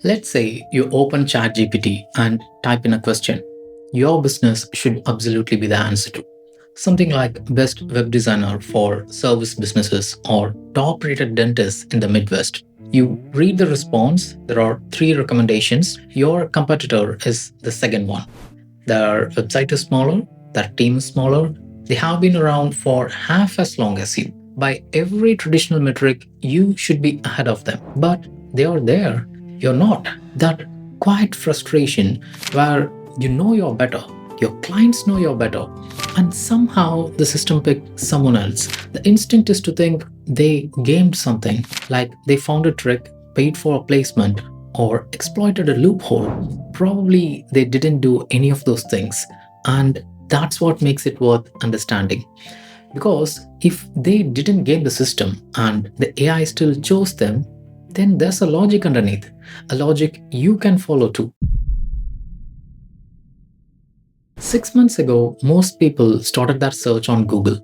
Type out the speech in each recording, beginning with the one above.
Let's say you open ChatGPT and type in a question. Your business should absolutely be the answer to. Something like best web designer for service businesses or top rated dentist in the Midwest. You read the response, there are three recommendations. Your competitor is the second one. Their website is smaller, their team is smaller, they have been around for half as long as you. By every traditional metric, you should be ahead of them. But they are there, you're not. That quiet frustration where you know you're better, your clients know you're better, and somehow the system picked someone else. The instinct is to think they gamed something, like they found a trick, paid for a placement, or exploited a loophole. Probably they didn't do any of those things, and that's what makes it worth understanding. Because if they didn't game the system and the AI still chose them, then there's a logic underneath, a logic you can follow too. 6 months ago, most people started their search on Google.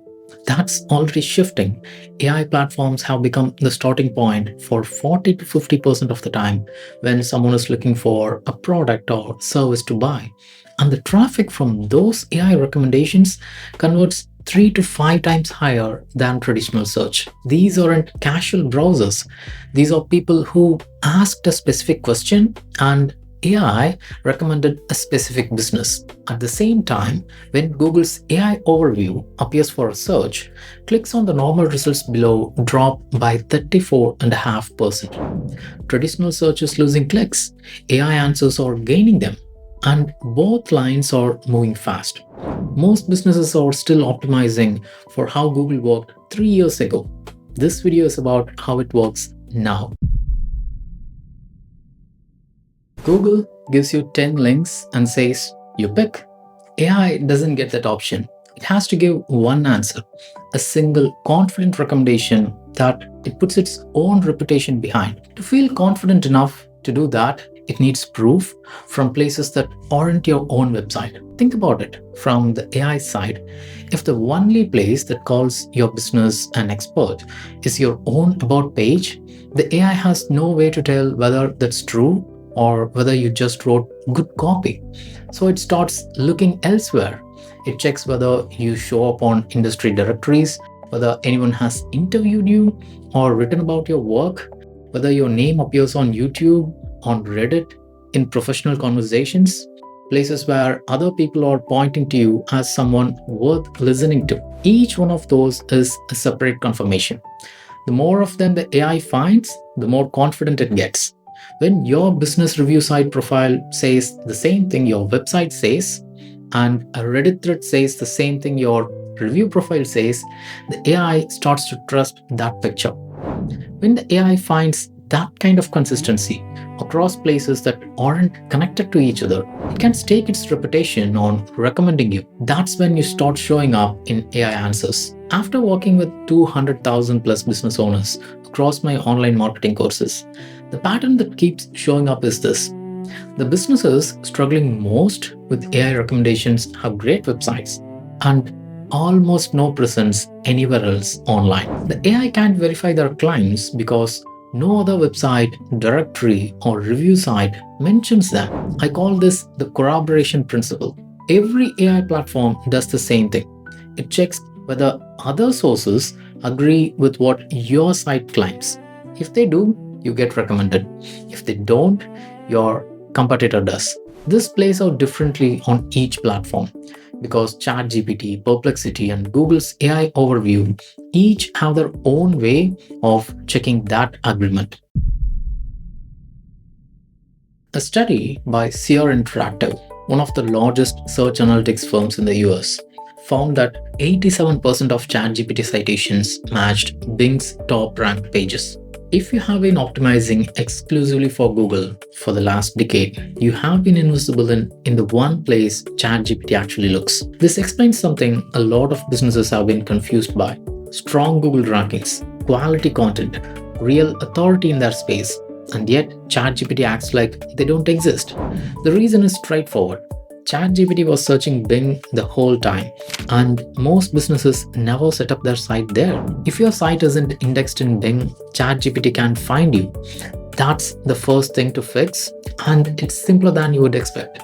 That's already shifting. AI platforms have become the starting point for 40 to 50% of the time when someone is looking for a product or service to buy. And the traffic from those AI recommendations converts 3 to 5 times higher than traditional search. These aren't casual browsers. These are people who asked a specific question and AI recommended a specific business. At the same time, when Google's AI overview appears for a search, clicks on the normal results below drop by 34.5%. Traditional search is losing clicks, AI answers are gaining them, and both lines are moving fast. Most businesses are still optimizing for how Google worked 3 years ago. This video is about how it works now. Google gives you 10 links and says, you pick. AI doesn't get that option. It has to give one answer, a single confident recommendation that it puts its own reputation behind. To feel confident enough to do that, it needs proof from places that aren't your own website. Think about it from the AI side. If the only place that calls your business an expert is your own about page, the AI has no way to tell whether that's true or whether you just wrote good copy. So it starts looking elsewhere. It checks whether you show up on industry directories, whether anyone has interviewed you or written about your work, whether your name appears on YouTube, on Reddit, in professional conversations, places where other people are pointing to you as someone worth listening to. Each one of those is a separate confirmation. The more of them the AI finds, the more confident it gets. When your business review site profile says the same thing your website says, and a Reddit thread says the same thing your review profile says, the AI starts to trust that picture. When the AI finds that kind of consistency across places that aren't connected to each other, it can stake its reputation on recommending you. That's when you start showing up in AI answers. After working with 200,000 plus business owners across my online marketing courses, the pattern that keeps showing up is this. The businesses struggling most with AI recommendations have great websites and almost no presence anywhere else online. The AI can't verify their clients because no other website, directory, or review site mentions them. I call this the corroboration principle. Every AI platform does the same thing. It checks whether other sources agree with what your site claims. If they do, you get recommended. If they don't, your competitor does. This plays out differently on each platform because ChatGPT, Perplexity, and Google's AI overview each have their own way of checking that agreement. A study by Sear Interactive, one of the largest search analytics firms in the US, found that 87% of ChatGPT citations matched Bing's top-ranked pages. If you have been optimizing exclusively for Google for the last decade, you have been invisible in the one place ChatGPT actually looks. This explains something a lot of businesses have been confused by. Strong Google rankings, quality content, real authority in their space, and yet ChatGPT acts like they don't exist. The reason is straightforward. ChatGPT was searching Bing the whole time, and most businesses never set up their site there. If your site isn't indexed in Bing, ChatGPT can't find you. That's the first thing to fix, and it's simpler than you would expect.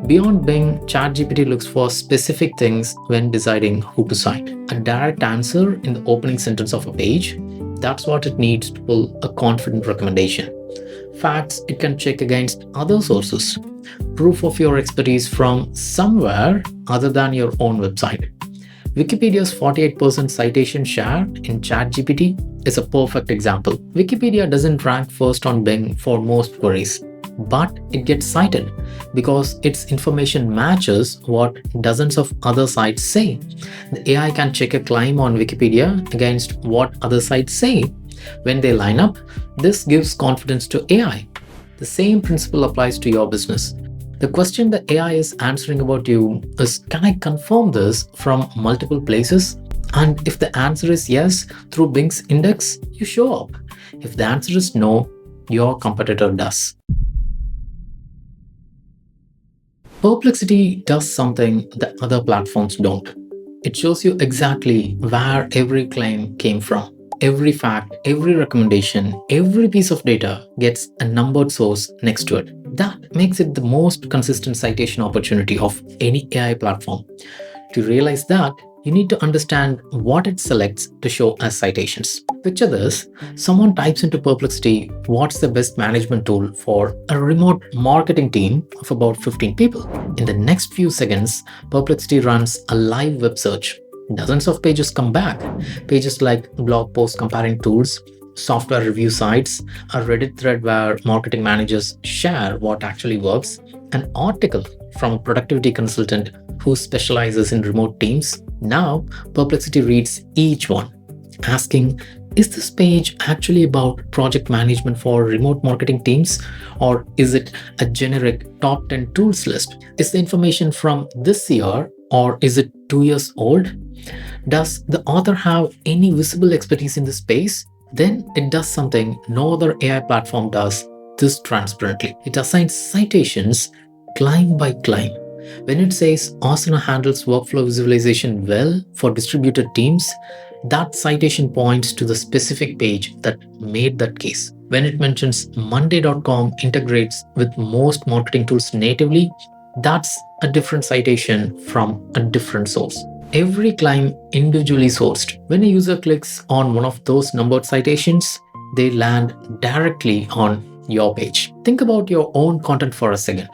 Beyond Bing, ChatGPT looks for specific things when deciding who to cite. A direct answer in the opening sentence of a page, that's what it needs to pull a confident recommendation. Facts it can check against other sources. Proof of your expertise from somewhere other than your own website. Wikipedia's 48% citation share in ChatGPT is a perfect example. Wikipedia doesn't rank first on Bing for most queries, but it gets cited because its information matches what dozens of other sites say. The AI can check a claim on Wikipedia against what other sites say. When they line up, this gives confidence to AI. The same principle applies to your business. The question the AI is answering about you is, can I confirm this from multiple places? And if the answer is yes, through Bing's index, you show up. If the answer is no, your competitor does. Perplexity does something that other platforms don't. It shows you exactly where every claim came from. Every fact, every recommendation, every piece of data gets a numbered source next to it. That makes it the most consistent citation opportunity of any AI platform. To realize that, you need to understand what it selects to show as citations. Picture this: someone types into Perplexity, what's the best management tool for a remote marketing team of about 15 people? In the next few seconds, Perplexity runs a live web search. Dozens of pages come back. Pages like blog posts comparing tools, software review sites, a Reddit thread where marketing managers share what actually works, an article from a productivity consultant who specializes in remote teams. Now, Perplexity reads each one, asking, is this page actually about project management for remote marketing teams? Or is it a generic top 10 tools list? Is the information from this year, or is it 2 years old? Does the author have any visible expertise in this space? Then it does something no other AI platform does this transparently. It assigns citations claim by claim. When it says Asana handles workflow visualization well for distributed teams, that citation points to the specific page that made that case. When it mentions Monday.com integrates with most marketing tools natively, that's a different citation from a different source. Every claim individually sourced. When a user clicks on one of those numbered citations, they land directly on your page. Think about your own content for a second.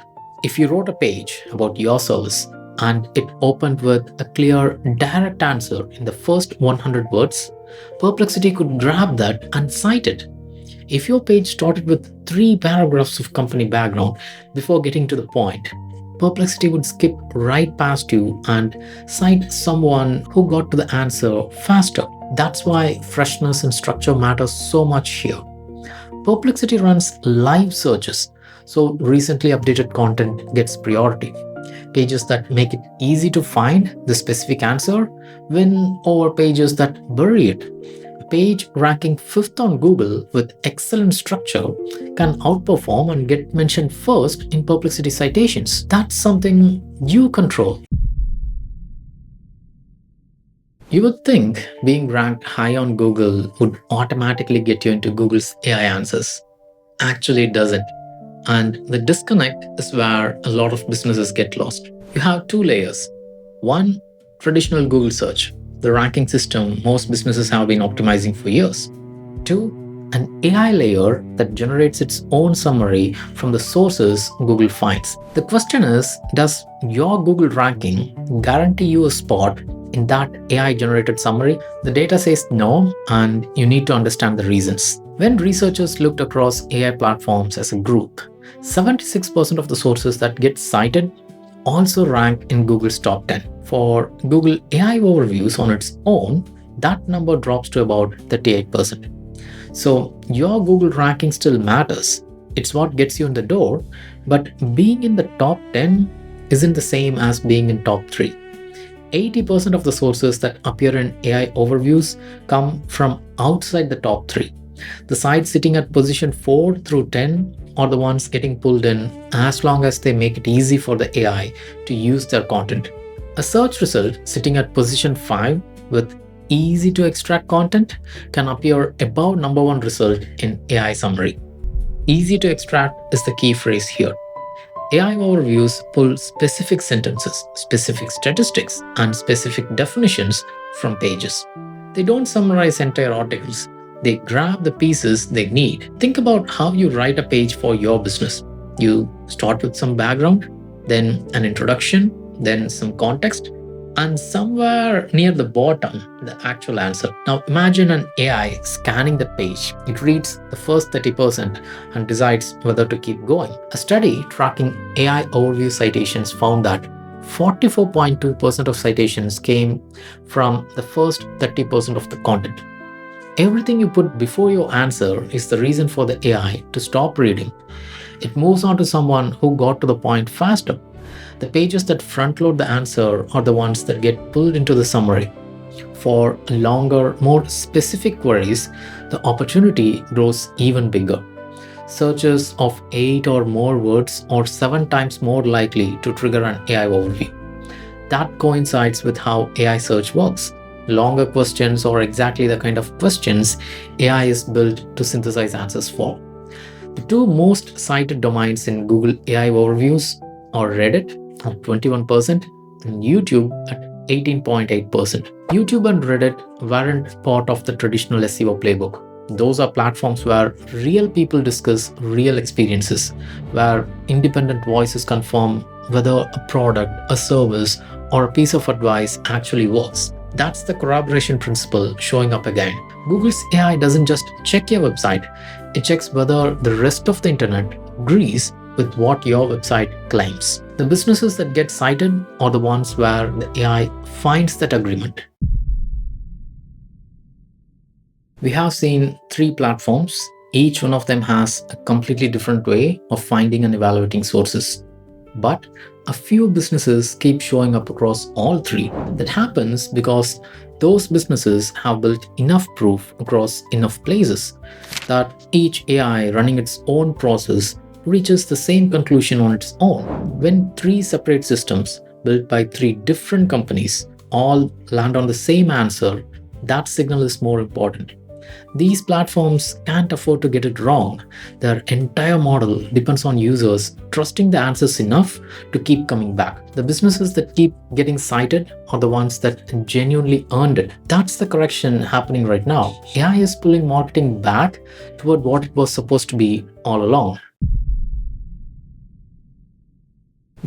If you wrote a page about your service and it opened with a clear, direct answer in the first 100 words, Perplexity could grab that and cite it. If your page started with 3 paragraphs of company background before getting to the point, Perplexity would skip right past you and cite someone who got to the answer faster. That's why freshness and structure matters so much here. Perplexity runs live searches, so recently updated content gets priority. Pages that make it easy to find the specific answer win over pages that bury it. A page ranking 5th on Google with excellent structure can outperform and get mentioned first in Perplexity citations. That's something you control. You would think being ranked high on Google would automatically get you into Google's AI answers. Actually, it doesn't. And the disconnect is where a lot of businesses get lost. You have 2 layers. One, traditional Google search, the ranking system most businesses have been optimizing for years. 2, an AI layer that generates its own summary from the sources Google finds. The question is, does your Google ranking guarantee you a spot in that AI-generated summary? The data says no, and you need to understand the reasons. When researchers looked across AI platforms as a group, 76% of the sources that get cited also rank in Google's top 10. For Google AI overviews on its own, that number drops to about 38%. So your Google ranking still matters. It's what gets you in the door, but being in the top 10 isn't the same as being in top 3. 80% of the sources that appear in AI overviews come from outside the top 3. The sites sitting at position 4 through 10 are the ones getting pulled in as long as they make it easy for the AI to use their content. A search result sitting at position 5 with easy to extract content can appear above number 1 result in AI summary. easy to extract is the key phrase here. AI overviews pull specific sentences, specific statistics, and specific definitions from pages. They don't summarize entire articles. They grab the pieces they need. Think about how you write a page for your business. You start with some background, then an introduction, then some context, and somewhere near the bottom, the actual answer. Now imagine an AI scanning the page. It reads the first 30% and decides whether to keep going. A study tracking AI overview citations found that 44.2% of citations came from the first 30% of the content. Everything you put before your answer is the reason for the AI to stop reading. It moves on to someone who got to the point faster. The pages that front load the answer are the ones that get pulled into the summary. For longer, more specific queries, the opportunity grows even bigger. Searches of 8 or more words are 7 times more likely to trigger an AI overview. That coincides with how AI search works. Longer questions are exactly the kind of questions AI is built to synthesize answers for. The two most cited domains in Google AI overviews are Reddit at 21% and YouTube at 18.8%. YouTube and Reddit weren't part of the traditional SEO playbook. Those are platforms where real people discuss real experiences, where independent voices confirm whether a product, a service, or a piece of advice actually works. That's the corroboration principle showing up again. Google's AI doesn't just check your website, it checks whether the rest of the internet agrees with what your website claims. The businesses that get cited are the ones where the AI finds that agreement. We have seen 3 platforms. Each one of them has a completely different way of finding and evaluating sources. But a few businesses keep showing up across all 3. That happens because those businesses have built enough proof across enough places that each AI running its own process reaches the same conclusion on its own. When 3 separate systems built by 3 different companies all land on the same answer, that signal is more important. These platforms can't afford to get it wrong. Their entire model depends on users trusting the answers enough to keep coming back. The businesses that keep getting cited are the ones that genuinely earned it. That's the correction happening right now. AI is pulling marketing back toward what it was supposed to be all along.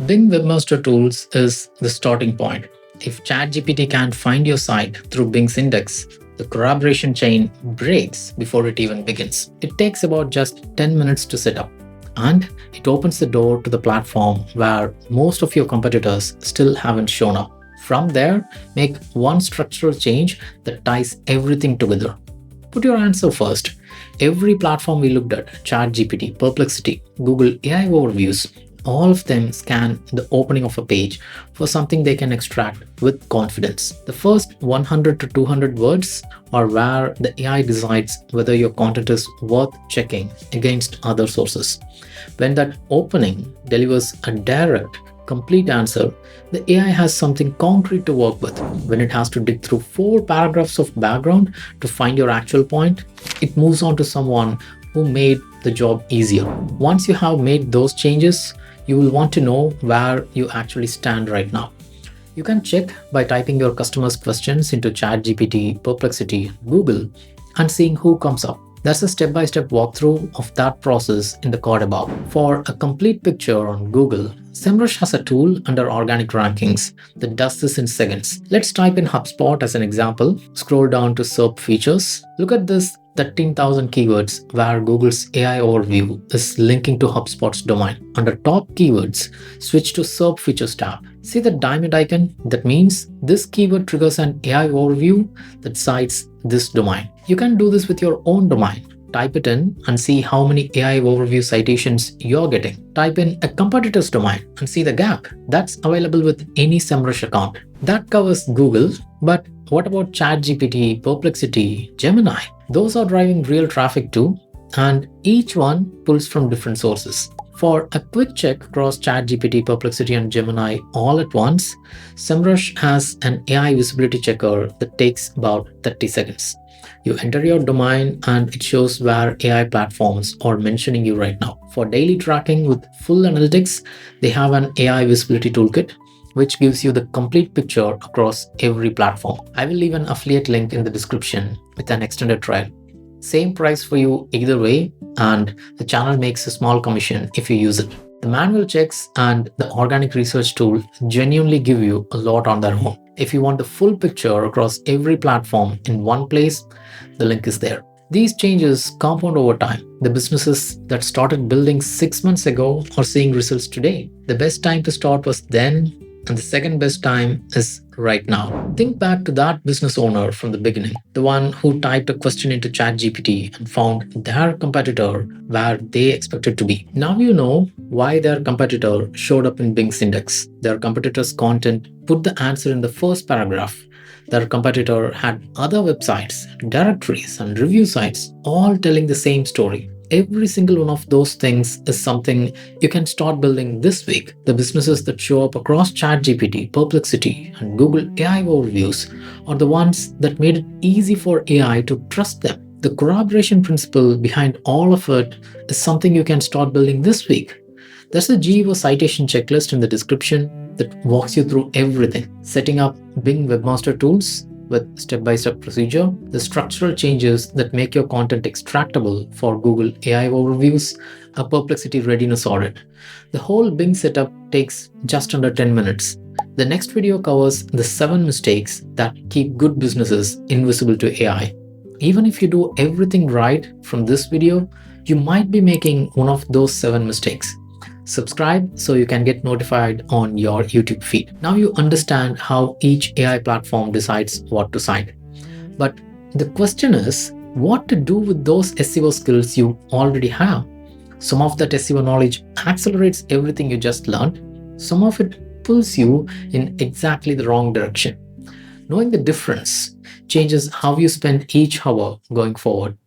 Bing Webmaster Tools is the starting point. If ChatGPT can't find your site through Bing's index, the corroboration chain breaks before it even begins. It takes about just 10 minutes to set up, and it opens the door to the platform where most of your competitors still haven't shown up. From there, make one structural change that ties everything together. Put your answer first. Every platform we looked at, ChatGPT, Perplexity, Google AI overviews, all of them scan the opening of a page for something they can extract with confidence. The first 100 to 200 words are where the AI decides whether your content is worth checking against other sources. When that opening delivers a direct, complete answer, the AI has something concrete to work with. When it has to dig through 4 paragraphs of background to find your actual point, it moves on to someone who made the job easier. Once you have made those changes, you will want to know where you actually stand right now. You can check by typing your customers' questions into ChatGPT, Perplexity, Google, and seeing who comes up. There's a step-by-step walkthrough of that process in the code above. For a complete picture on Google, SEMrush has a tool under organic rankings that does this in seconds. Let's type in HubSpot as an example. Scroll down to SERP features. Look at this 13,000 keywords where Google's AI overview is linking to HubSpot's domain. Under top keywords, switch to SERP features tab. See the diamond icon? That means this keyword triggers an AI overview that cites this domain. You can do this with your own domain. Type it in and see how many AI overview citations you're getting. Type in a competitor's domain and see the gap. That's available with any SEMrush account. That covers Google, but what about ChatGPT, Perplexity, Gemini? Those are driving real traffic too, and each one pulls from different sources. For a quick check across ChatGPT, Perplexity, and Gemini all at once, SEMrush has an AI visibility checker that takes about 30 seconds. You enter your domain and it shows where AI platforms are mentioning you right now. For daily tracking with full analytics, they have an AI visibility toolkit which gives you the complete picture across every platform. I will leave an affiliate link in the description with an extended trial. Same price for you either way, and the channel makes a small commission if you use it. The manual checks and the organic research tool genuinely give you a lot on their own. If you want the full picture across every platform in one place, the link is there. These changes compound over time. The businesses that started building 6 months ago are seeing results today. The best time to start was then, and the second best time is right now. Think back to that business owner from the beginning, the one who typed a question into ChatGPT and found their competitor where they expected to be. Now you know why their competitor showed up in Bing's index. Their competitor's content put the answer in the first paragraph. Their competitor had other websites, directories, and review sites all telling the same story. Every single one of those things is something you can start building this week. The businesses that show up across ChatGPT, Perplexity, and Google AI overviews are the ones that made it easy for AI to trust them. The corroboration principle behind all of it is something you can start building this week. There's a GEO citation checklist in the description that walks you through everything. Setting up Bing Webmaster Tools with step-by-step procedure, the structural changes that make your content extractable for Google AI overviews, a Perplexity readiness audit. The whole Bing setup takes just under 10 minutes. The next video covers the 7 mistakes that keep good businesses invisible to AI. Even if you do everything right from this video, you might be making one of those 7 mistakes. Subscribe so you can get notified on your YouTube feed. Now you understand how each AI platform decides what to cite. But the question is, what to do with those SEO skills you already have? Some of that SEO knowledge accelerates everything you just learned. Some of it pulls you in exactly the wrong direction. Knowing the difference changes how you spend each hour going forward.